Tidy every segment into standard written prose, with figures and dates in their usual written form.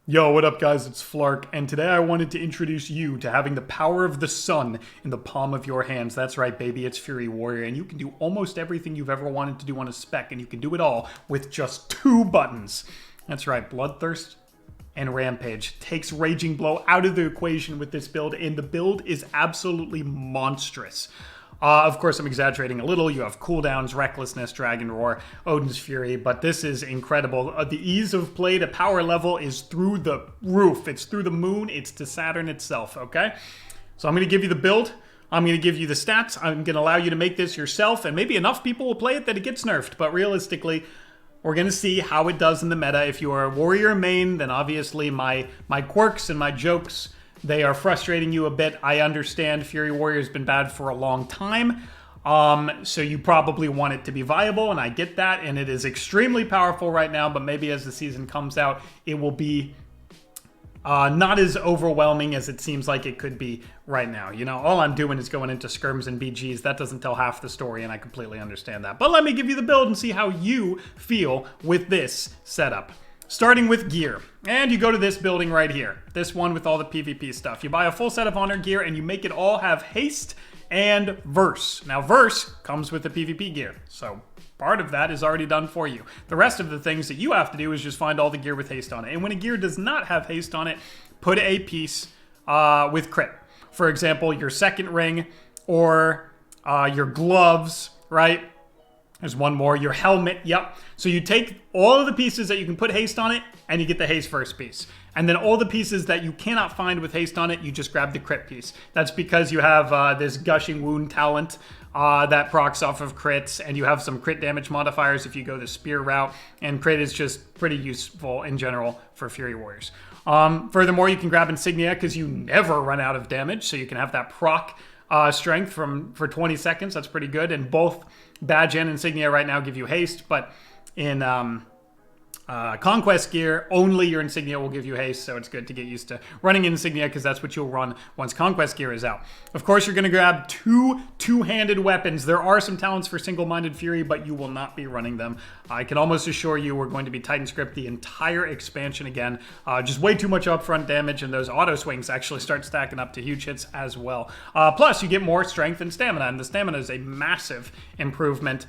Yo, what up guys, it's Flark, and today I wanted to introduce you to having the power of the sun in the palm of your hands. That's right, baby, it's Fury Warrior, and you can do almost everything you've ever wanted to do on a spec, and you can do it all with just 2 buttons. That's right, Bloodthirst and Rampage. Takes Raging Blow out of the equation with this build, and the build is absolutely monstrous. Of course, I'm exaggerating a little. You have cooldowns, Recklessness, Dragon Roar, Odin's Fury, but this is incredible. The ease of play, the power level is through the roof. It's through the moon. It's to Saturn itself, okay? So I'm going to give you the build. I'm going to give you the stats. I'm going to allow you to make this yourself, and maybe enough people will play it that it gets nerfed, but realistically, we're going to see how it does in the meta. If you are a Warrior main, then obviously my quirks and my jokes, they are frustrating you a bit. I understand Fury Warrior has been bad for a long time, so you probably want it to be viable, and I get that, and it is extremely powerful right now, but maybe as the season comes out, it will be not as overwhelming as it seems like it could be right now. You know, all I'm doing is going into skirms and BGs. That doesn't tell half the story, and I completely understand that. But let me give you the build and see how you feel with this setup. Starting with gear, and you go to this building right here, this one with all the PvP stuff. You buy a full set of honor gear and you make it all have haste and verse. Now verse comes with the PvP gear, so part of that is already done for you. The rest of the things that you have to do is just find all the gear with haste on it. And when a gear does not have haste on it, put a piece with crit. For example, your second ring or your gloves, right? There's one more, your helmet, yep. So you take all of the pieces that you can put haste on it, and you get the haste first piece. And then all the pieces that you cannot find with haste on it, you just grab the crit piece. That's because you have this gushing wound talent that procs off of crits, and you have some crit damage modifiers if you go the spear route, and crit is just pretty useful in general for Fury Warriors. Furthermore, you can grab insignia because you never run out of damage, so you can have that proc strength for 20 seconds. That's pretty good, and both badge and insignia right now give you haste, but in conquest gear, only your insignia will give you haste, so it's good to get used to running insignia because that's what you'll run once conquest gear is out. Of course, you're going to grab two-handed weapons. There are some talents for single-minded fury, but you will not be running them. I can almost assure you we're going to be Titan script the entire expansion again. Just way too much upfront damage, and those auto swings actually start stacking up to huge hits as well. Plus, you get more strength and stamina, and the stamina is a massive improvement.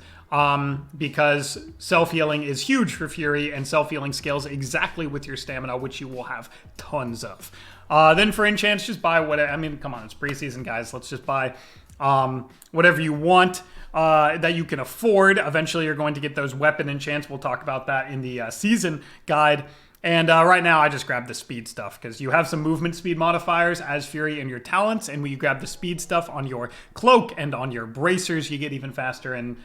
Because self-healing is huge for Fury, and self-healing scales exactly with your stamina, which you will have tons of. Then for enchants, just buy whatever. I mean, come on, it's preseason, guys. Let's just buy whatever you want that you can afford. Eventually, you're going to get those weapon enchants. We'll talk about that in the season guide. And right now, I just grabbed the speed stuff because you have some movement speed modifiers as Fury in your talents, and when you grab the speed stuff on your cloak and on your bracers, you get even faster, and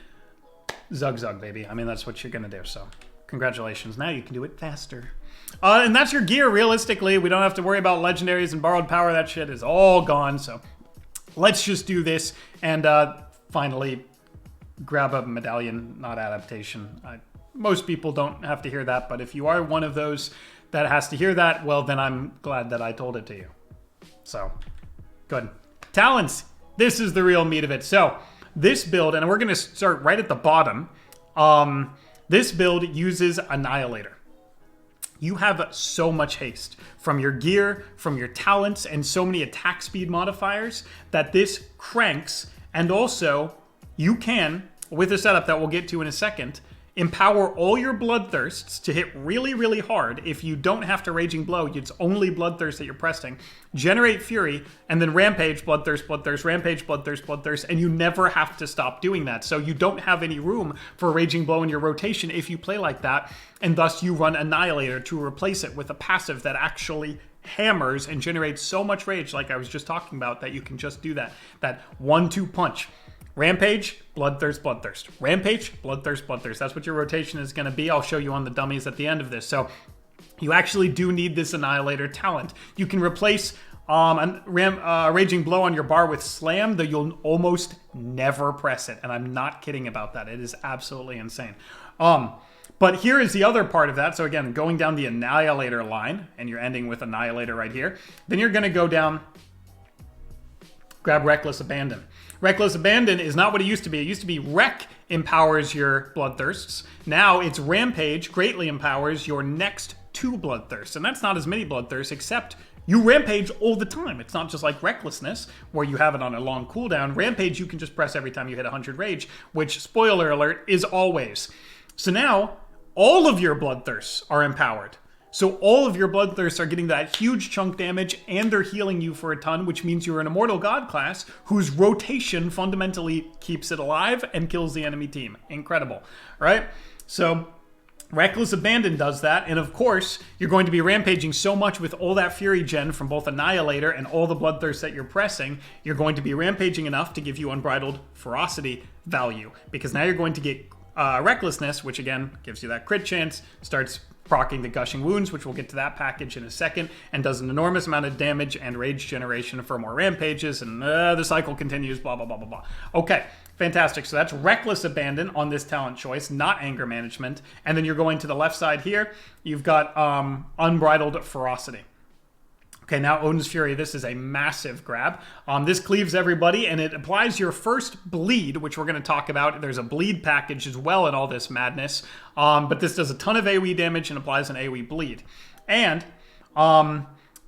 zug zug, baby. I mean, that's what you're gonna do, so congratulations. Now you can do it faster. And that's your gear. Realistically, we don't have to worry about legendaries and borrowed power. That shit is all gone, so let's just do this and finally grab a medallion, not adaptation. Most people don't have to hear that, but if you are one of those that has to hear that, well, then I'm glad that I told it to you. So, good. Talents. This is the real meat of it. So, this build, and we're going to start right at the bottom, this build uses Annihilator. You have so much haste from your gear, from your talents, and so many attack speed modifiers that this cranks, and also you can, with a setup that we'll get to in a second, empower all your Bloodthirsts to hit really, really hard. If you don't have to Raging Blow, it's only Bloodthirst that you're pressing. Generate Fury, and then Rampage, Bloodthirst, Bloodthirst, Rampage, Bloodthirst, Bloodthirst, and you never have to stop doing that. So you don't have any room for Raging Blow in your rotation if you play like that, and thus you run Annihilator to replace it with a passive that actually hammers and generates so much rage, like I was just talking about, that you can just do that 1-2 punch. Rampage, Bloodthirst, Bloodthirst. Rampage, Bloodthirst, Bloodthirst. That's what your rotation is going to be. I'll show you on the dummies at the end of this. So you actually do need this Annihilator talent. You can replace Raging Blow on your bar with Slam, though you'll almost never press it. And I'm not kidding about that. It is absolutely insane. But here is the other part of that. So again, going down the Annihilator line, and you're ending with Annihilator right here. Then you're going to go down, grab Reckless Abandon. Reckless Abandon is not what it used to be. It used to be Wreck empowers your Bloodthirsts. Now it's Rampage greatly empowers your next 2 Bloodthirsts, and that's not as many Bloodthirsts, except you rampage all the time. It's not just like Recklessness, where you have it on a long cooldown. Rampage, you can just press every time you hit 100 rage, which, spoiler alert, is always. So now, all of your Bloodthirsts are empowered. So all of your Bloodthirsts are getting that huge chunk damage, and they're healing you for a ton, which means you're an Immortal God class whose rotation fundamentally keeps it alive and kills the enemy team. Incredible, right? So Reckless Abandon does that, and of course, you're going to be rampaging so much with all that Fury gen from both Annihilator and all the Bloodthirsts that you're pressing, you're going to be rampaging enough to give you Unbridled Ferocity value, because now you're going to get Recklessness, which again gives you that crit chance, starts proccing the Gushing Wounds, which we'll get to that package in a second, and does an enormous amount of damage and rage generation for more rampages, and the cycle continues, blah, blah, blah, blah, blah. Okay, fantastic. So that's Reckless Abandon on this talent choice, not Anger Management. And then you're going to the left side here, you've got Unbridled Ferocity. Okay, now Odin's Fury, this is a massive grab. This cleaves everybody, and it applies your first bleed, which we're going to talk about. There's a bleed package as well in all this madness. But this does a ton of AoE damage and applies an AoE bleed. And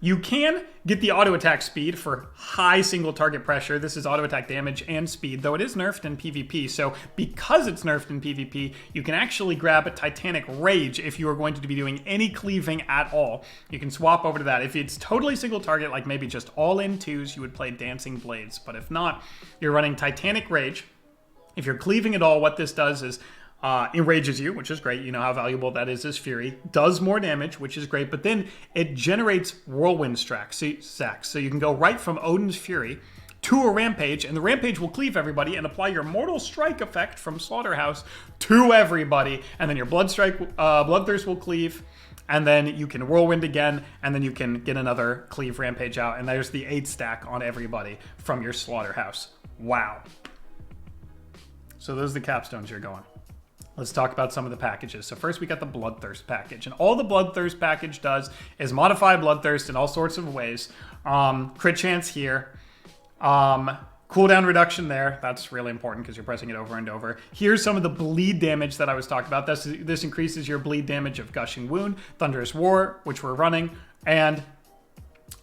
you can get the auto attack speed for high single target pressure. This is auto attack damage and speed, though it is nerfed in PvP. So because it's nerfed in PvP, you can actually grab a Titanic Rage if you are going to be doing any cleaving at all. You can swap over to that. If it's totally single target, like maybe just all in 2s, you would play Dancing Blades. But if not, you're running Titanic Rage. If you're cleaving at all, what this does is enrages you, which is great. You know how valuable that is as Fury. Does more damage, which is great. But then it generates Whirlwind sacks. So you can go right from Odin's Fury to a Rampage, and the Rampage will cleave everybody and apply your Mortal Strike effect from Slaughterhouse to everybody. And then your Bloodthirst will cleave, and then you can Whirlwind again, and then you can get another cleave Rampage out. And there's the 8 stack on everybody from your Slaughterhouse. Wow. So those are the capstones you're going. Let's talk about some of the packages. So first we got the Bloodthirst package. And all the Bloodthirst package does is modify Bloodthirst in all sorts of ways. Crit chance here. Cooldown reduction there. That's really important because you're pressing it over and over. Here's some of the bleed damage that I was talking about. This increases your bleed damage of Gushing Wound, Thunderous War, which we're running, and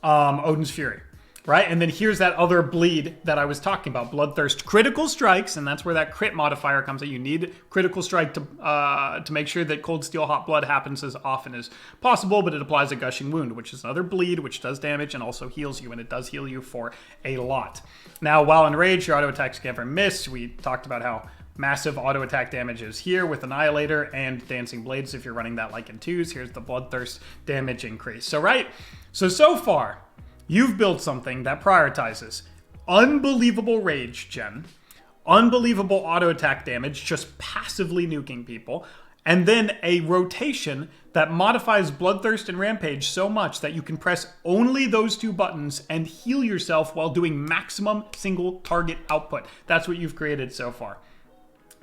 Odin's Fury. Right, and then here's that other bleed that I was talking about, Bloodthirst critical strikes, and that's where that crit modifier comes in. You need critical strike to make sure that Cold Steel Hot Blood happens as often as possible, but it applies a Gushing Wound, which is another bleed, which does damage and also heals you, and it does heal you for a lot. Now, while in Rage, your auto attacks never miss. We talked about how massive auto attack damage is here with Annihilator and Dancing Blades if you're running that like in 2s. Here's the Bloodthirst damage increase. So far, you've built something that prioritizes unbelievable rage gen, unbelievable auto attack damage, just passively nuking people, and then a rotation that modifies Bloodthirst and Rampage so much that you can press only those 2 buttons and heal yourself while doing maximum single target output. That's what you've created so far.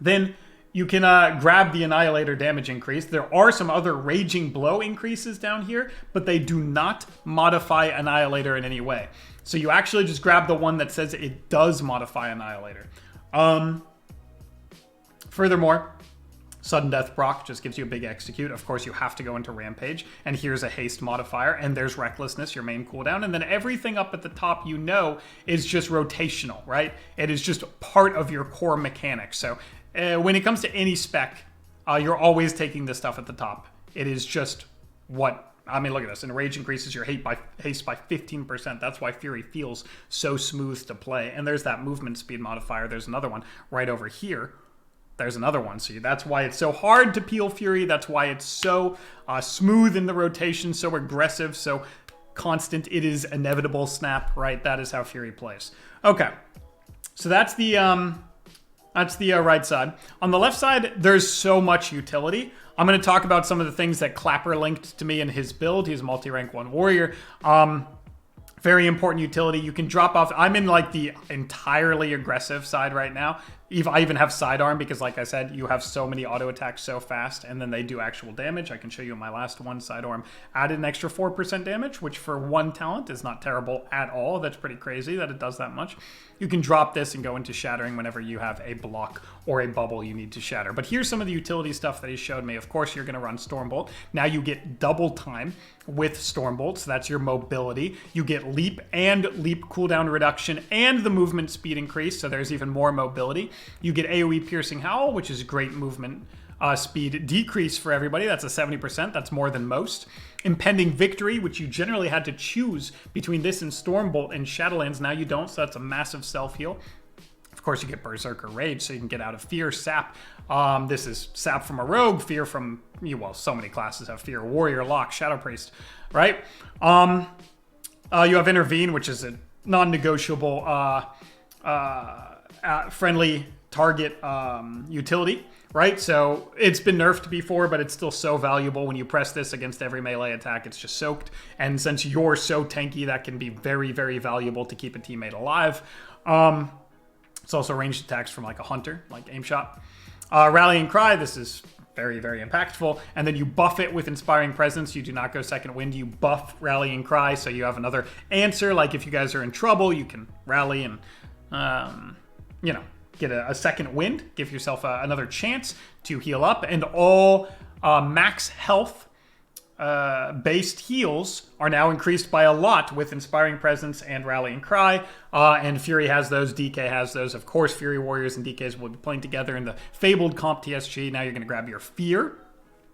Then you can grab the Annihilator damage increase. There are some other Raging Blow increases down here, but they do not modify Annihilator in any way. So you actually just grab the one that says it does modify Annihilator. Furthermore, Sudden Death proc just gives you a big execute. Of course, you have to go into Rampage, and here's a haste modifier, and there's Recklessness, your main cooldown, and then everything up at the top is just rotational, right? It is just part of your core mechanics. So when it comes to any spec, you're always taking this stuff at the top. It is just what, I mean, look at this. And Rage increases your haste by 15%. That's why Fury feels so smooth to play. And there's that movement speed modifier. There's another one right over here. There's another one. So that's why it's so hard to peel Fury. That's why it's so smooth in the rotation, so aggressive, so constant. It is inevitable snap, right? That is how Fury plays. Okay. So that's the right side. On the left side, there's so much utility. I'm going to talk about some of the things that Clapper linked to me in his build. He's a multi-rank 1 warrior. Very important utility. You can drop off. I'm in like the entirely aggressive side right now. I even have sidearm because, like I said, you have so many auto attacks so fast, and then they do actual damage. I can show you my last one. Sidearm added an extra 4% damage, which for one talent is not terrible at all. That's pretty crazy that it does that much. You can drop this and go into shattering whenever you have a block or a bubble you need to shatter. But here's some of the utility stuff that he showed me. Of course, you're going to run Stormbolt. Now you get double time with Stormbolt, so that's your mobility. You get leap and leap cooldown reduction and the movement speed increase, so there's even more mobility. You get AoE Piercing Howl, which is great movement speed decrease for everybody. That's a 70%. That's more than most. Impending Victory, which you generally had to choose between this and Stormbolt and Shadowlands. Now you don't, so that's a massive self-heal. Of course, you get Berserker Rage, so you can get out of Fear, Sap. This is Sap from a Rogue, Fear from, well, so many classes have Fear. Warrior, Lock, Shadow Priest, right? You have Intervene, which is a non-negotiable friendly target utility, right? So it's been nerfed before, but it's still so valuable. When you press this against every melee attack, it's just soaked. And since you're so tanky, that can be very, very valuable to keep a teammate alive. It's also ranged attacks from like a hunter, like aim shot. Rallying Cry, this is very, very impactful. And then you buff it with Inspiring Presence. You do not go Second Wind. You buff Rallying Cry, so you have another answer. Like if you guys are in trouble, you can rally and, you know, get a second wind, give yourself another chance to heal up, and all max health based heals are now increased by a lot with Inspiring Presence and Rallying Cry, and Fury has those, DK has those. Of course, Fury Warriors and DKs will be playing together in the Fabled Comp TSG. Now you're going to grab your Fear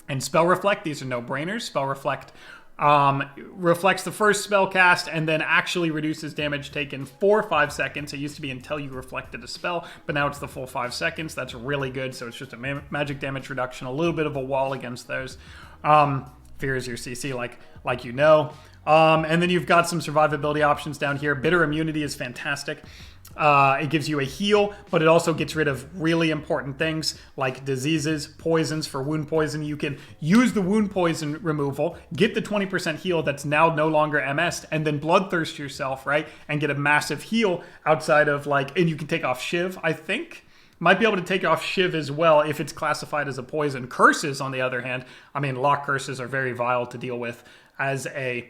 and Spell Reflect. These are no-brainers. Spell Reflect reflects the first spell cast and then actually reduces damage taken for 5 seconds. It used to be until you reflected a spell, but now it's the full 5 seconds. That's really good. So it's just a magic damage reduction, a little bit of a wall against those. Fear is your CC, like you know. And then you've got some survivability options down here. Bitter Immunity is fantastic. It gives you a heal, but it also gets rid of really important things like diseases, poisons. For wound poison, you can use the wound poison removal, get the 20% heal that's now no longer MS'd, and then bloodthirst yourself, right? And get a massive heal outside of and you can take off Shiv, I think. Might be able to take off Shiv as well if it's classified as a poison. Curses, on the other hand, I mean, lock curses are very vile to deal with as a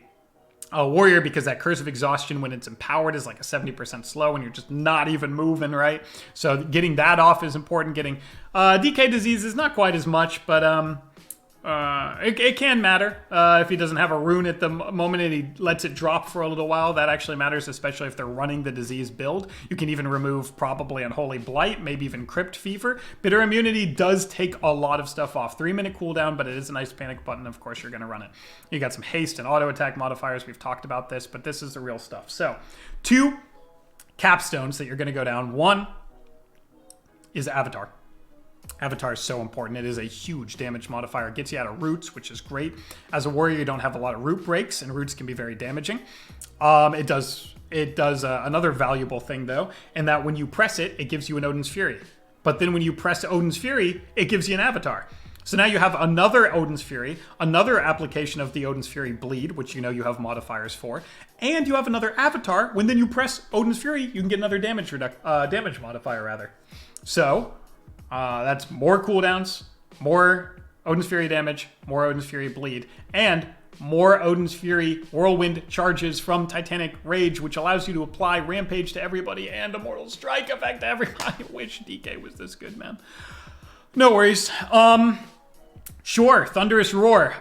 warrior, because that Curse of Exhaustion, when it's empowered, is like a 70% slow and you're just not even moving, right? So getting that off is important. Getting DK disease is not quite as much, but it can matter. If he doesn't have a rune at the moment and he lets it drop for a little while, that actually matters, especially if they're running the disease build. You can even remove probably Unholy Blight, maybe even Crypt Fever. Bitter Immunity does take a lot of stuff off. 3-minute cooldown, but it is a nice panic button. Of course, you're going to run it. You got some haste and auto attack modifiers. We've talked about this, but this is the real stuff. So 2 capstones that you're going to go down. 1 is Avatar. Avatar is so important. It is a huge damage modifier. It gets you out of roots, which is great. As a warrior, you don't have a lot of root breaks, and roots can be very damaging. It does another valuable thing, though, in that when you press it, it gives you an Odin's Fury. But then when you press Odin's Fury, it gives you an Avatar. So now you have another Odin's Fury, another application of the Odin's Fury Bleed, which you know you have modifiers for, and you have another Avatar. When then you press Odin's Fury, you can get another damage modifier, rather. So that's more cooldowns, more Odin's Fury damage, more Odin's Fury Bleed, and more Odin's Fury Whirlwind charges from Titanic Rage, which allows you to apply Rampage to everybody and Immortal Strike effect to everybody. I wish DK was this good, man. No worries. Sure, Thunderous Roar.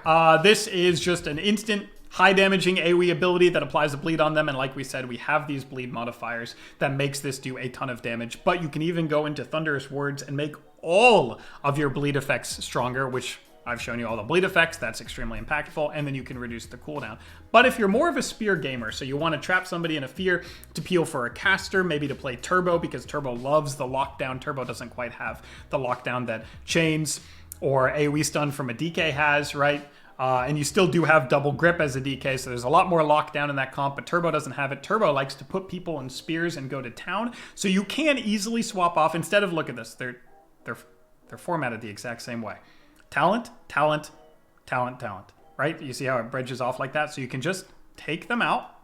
This is just an instant high damaging AoE ability that applies a bleed on them, and like we said, we have these bleed modifiers that makes this do a ton of damage. But you can even go into Thunderous Words and make all of your bleed effects stronger, which I've shown you all the bleed effects. That's extremely impactful, and then you can reduce the cooldown. But if you're more of a spear gamer, so you want to trap somebody in a fear to peel for a caster, maybe to play Turbo, because Turbo loves the lockdown. Turbo doesn't quite have the lockdown that Chains or AoE stun from a DK has, right? And you still do have double grip as a DK, so there's a lot more lockdown in that comp, but Turbo doesn't have it. Turbo likes to put people in spears and go to town, so you can easily swap off. Instead of, look at this, they're formatted the exact same way. Talent, talent, talent, talent, right? You see how it bridges off like that? So you can just take them out.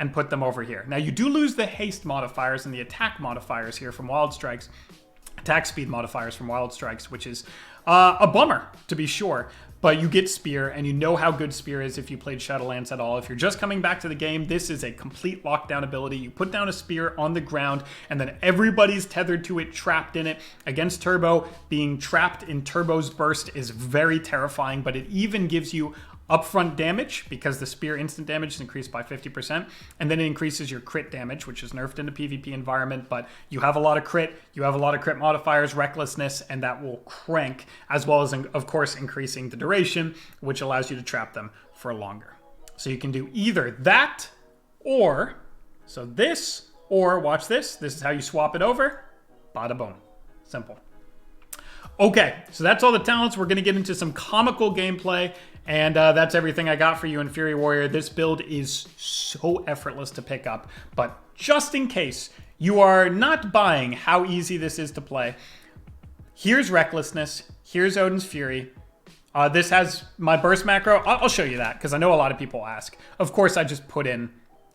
and put them over here. Now you do lose the haste modifiers and the attack modifiers here from Wild Strikes, attack speed modifiers from Wild Strikes, which is a bummer, to be sure. But you get Spear, and you know how good Spear is if you played Shadowlands at all. If you're just coming back to the game, this is a complete lockdown ability. You put down a Spear on the ground, and then everybody's tethered to it, trapped in it. Against Turbo, being trapped in Turbo's burst is very terrifying, but it even gives you upfront damage because the Spear instant damage is increased by 50%, and then it increases your crit damage, which is nerfed in a PvP environment, but you have a lot of crit, you have a lot of crit modifiers, recklessness, and that will crank, as well as, of course, increasing the duration, which allows you to trap them for longer. So you can do either that, or, so this, or watch this, this is how you swap it over, bada boom, simple. Okay, so that's all the talents. We're going to get into some comical gameplay, and that's everything I got for you in Fury Warrior. This build is so effortless to pick up, but just in case you are not buying how easy this is to play, here's Recklessness, here's Odin's Fury. This has my burst macro. I'll show you that, because I know a lot of people ask. Of course, I just put in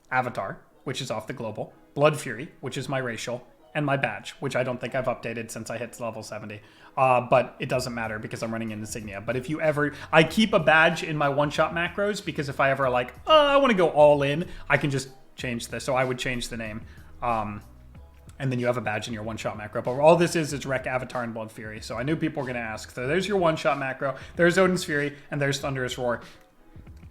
Avatar, which is off the global, Blood Fury, which is my racial, and my badge, which I don't think I've updated since I hit level 70. But it doesn't matter because I'm running in Insignia. But if you ever, I keep a badge in my one-shot macros because if I ever like, I want to go all in, I can just change this. So I would change the name. And then you have a badge in your one-shot macro. But all this is Wreck, Avatar, and Blood Fury. So I knew people were going to ask. So there's your one-shot macro. There's Odin's Fury, and there's Thunderous Roar.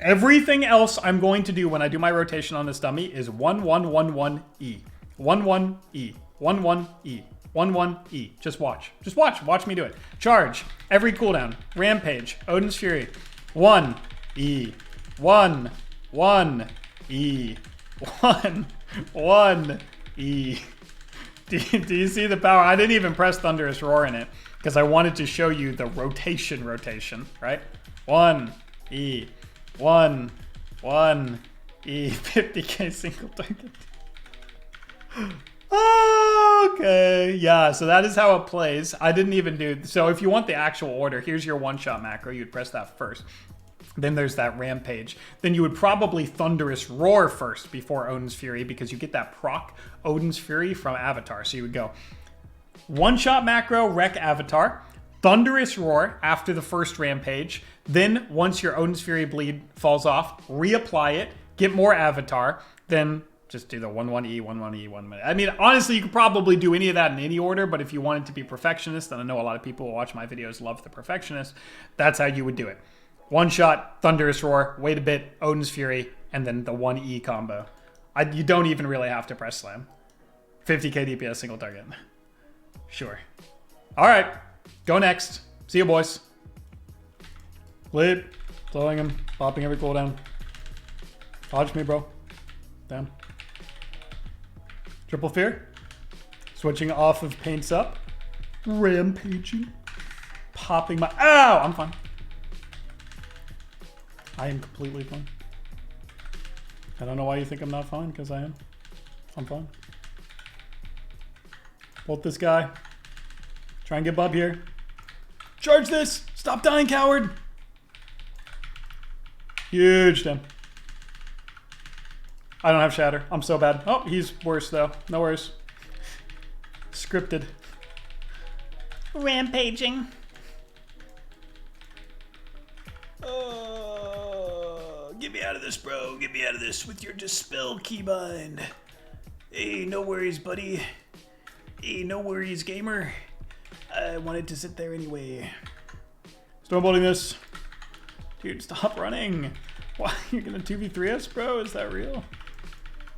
Everything else I'm going to do when I do my rotation on this dummy is 1-1-1-1-E. 1-1-E. 1-1-E. 1-1-E. Just watch. Just watch. Watch me do it. Charge. Every cooldown. Rampage. Odin's Fury. 1-E. 1-1-E. 1-1-E. Do you see the power? I didn't even press Thunderous Roar in it because I wanted to show you the rotation, right? 1-E. 1-1-E. 50k single target. Okay, yeah, so that is how it plays. I didn't even do, so if you want the actual order, here's your one-shot macro. You'd press that first. Then there's that Rampage. Then you would probably Thunderous Roar first before Odin's Fury because you get that proc Odin's Fury from Avatar. So you would go one-shot macro, Wreck Avatar, Thunderous Roar after the first Rampage. Then once your Odin's Fury bleed falls off, reapply it, get more Avatar, then just do the 1-1-E, 1-1-E, 1-1-E. I mean, honestly, you could probably do any of that in any order, but if you wanted to be perfectionist, and I know a lot of people who watch my videos love the perfectionist, that's how you would do it. One shot, Thunderous Roar, wait a bit, Odin's Fury, and then the 1-E combo. You don't even really have to press slam. 50k DPS single target. Sure. All right, go next. See you, boys. Lead, slowing him, popping every cooldown. Dodge me, bro. Damn. Triple Fear. Switching off of Paints Up. Rampaging. Popping my... Ow! I'm fine. I am completely fine. I don't know why you think I'm not fine, because I am. I'm fine. Bolt this guy. Try and get Bub here. Charge this! Stop dying, coward! Huge damn. I don't have Shatter. I'm so bad. Oh, he's worse though. No worries. Scripted. Rampaging. Get me out of this, bro. Get me out of this with your Dispel keybind. Hey, no worries, buddy. Hey, no worries, gamer. I wanted to sit there anyway. Stormbolting this. Dude, stop running. Why? You're gonna 2v3 us, bro? Is that real?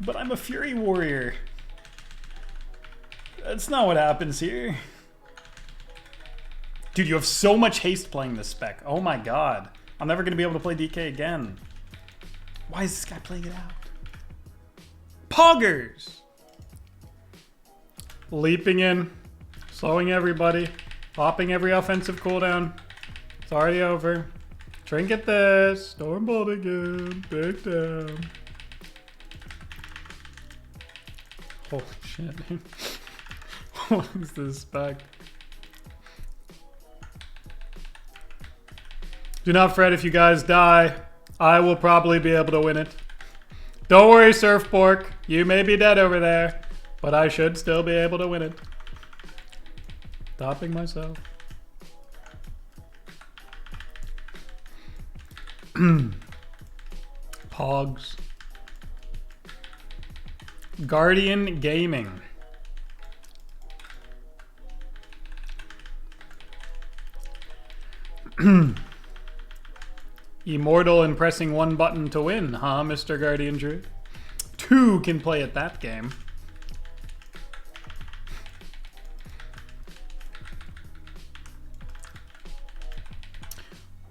But I'm a Fury Warrior. That's not what happens here. Dude, you have so much haste playing this spec. Oh my god. I'm never gonna be able to play DK again. Why is this guy playing it out? Poggers! Leaping in. Slowing everybody. Popping every offensive cooldown. It's already over. Trinket this. Stormbolt again. Big down. Holy shit, dude. What is this spec? Do not fret if you guys die. I will probably be able to win it. Don't worry, Surf Pork. You may be dead over there, but I should still be able to win it. Topping myself. Pogs. Guardian Gaming. Immortal and pressing one button to win, huh, Mr. Guardian Druid? 2 can play at that game.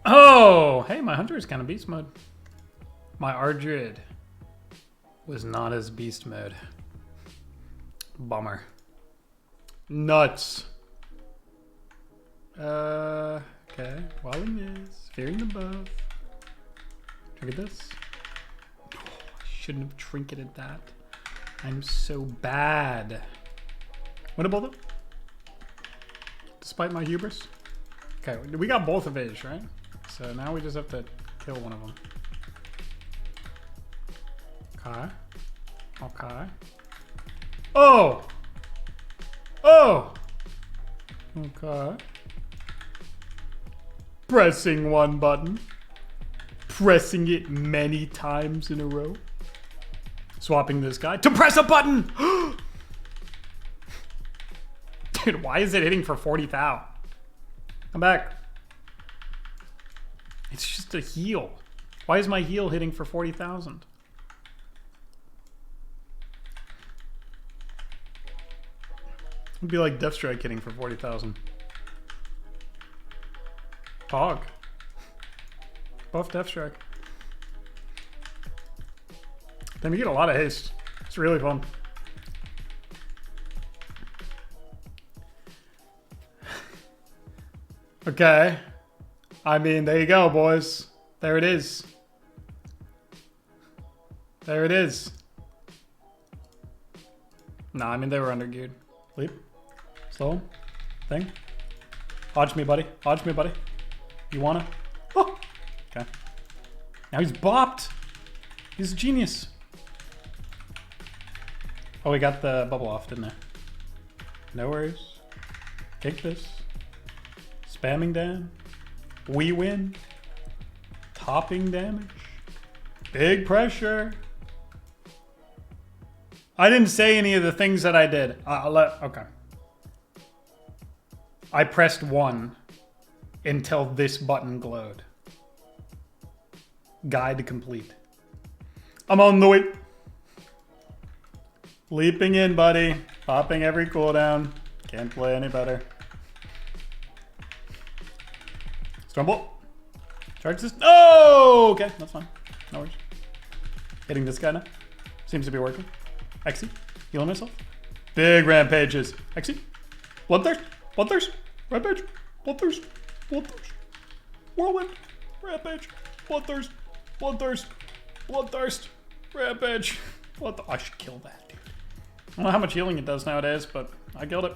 Oh, hey, my hunter is kind of beast mode. My Ardrid was not as beast mode. Bummer. Nuts. Okay. Walling is fearing the buff. Trinket this. Oh, I shouldn't have trinketed that. I'm so bad. Winnable though? Despite my hubris. Okay, we got both of his, right? So now we just have to kill one of them. Okay. Okay. Oh! Oh! Okay. Pressing one button. Pressing it many times in a row. Swapping this guy to press a button! Dude, why is it hitting for 40,000? Come back. It's just a heal. Why is my heal hitting for 40,000? It'd be like Death Strike hitting for 40,000. Pog. Buff Death Strike. Then you get a lot of haste. It's really fun. Okay. I mean, there you go, boys. There it is. There it is. Nah, I mean, they were under geared. Leap. Slow him. Thing. Hodge me, buddy. Hodge me, buddy. You wanna? Oh! Okay. Now he's bopped. He's a genius. Oh, we got the bubble off, didn't I? No worries. Kick this. Spamming down. We win. Topping damage. Big pressure. I didn't say any of the things that I did. Okay. I pressed 1 until this button glowed. Guide complete. I'm on the way. Leaping in, buddy. Popping every cooldown. Can't play any better. Stormbolt. Charge this. Oh, okay. That's fine. No worries. Hitting this guy now. Seems to be working. Exy. Healing myself. Big rampages. Exy. Bloodthirst. Bloodthirst. Rampage. Bloodthirst. Bloodthirst. Whirlwind. Rampage. Bloodthirst. Bloodthirst. Bloodthirst. Rampage. I should kill that, dude. I don't know how much healing it does nowadays, but I killed it.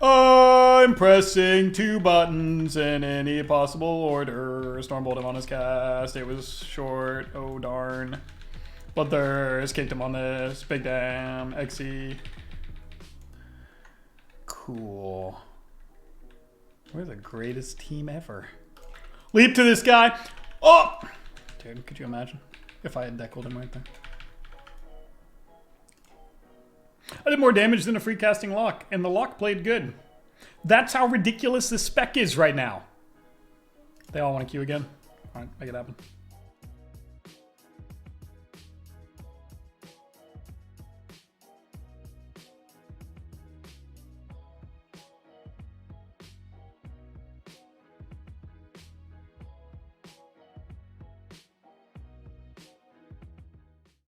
I'm pressing 2 buttons in any possible order. Stormbolt him on his cast. It was short. Oh, darn. Bloodthirst. Kicked him on this. Big damn. Exy. Cool. We're the greatest team ever. Leap to this guy. Oh! Dude, could you imagine if I had deckled him right there? I did more damage than a free casting lock, and the lock played good. That's how ridiculous this spec is right now. They all want to queue again. All right, make it happen.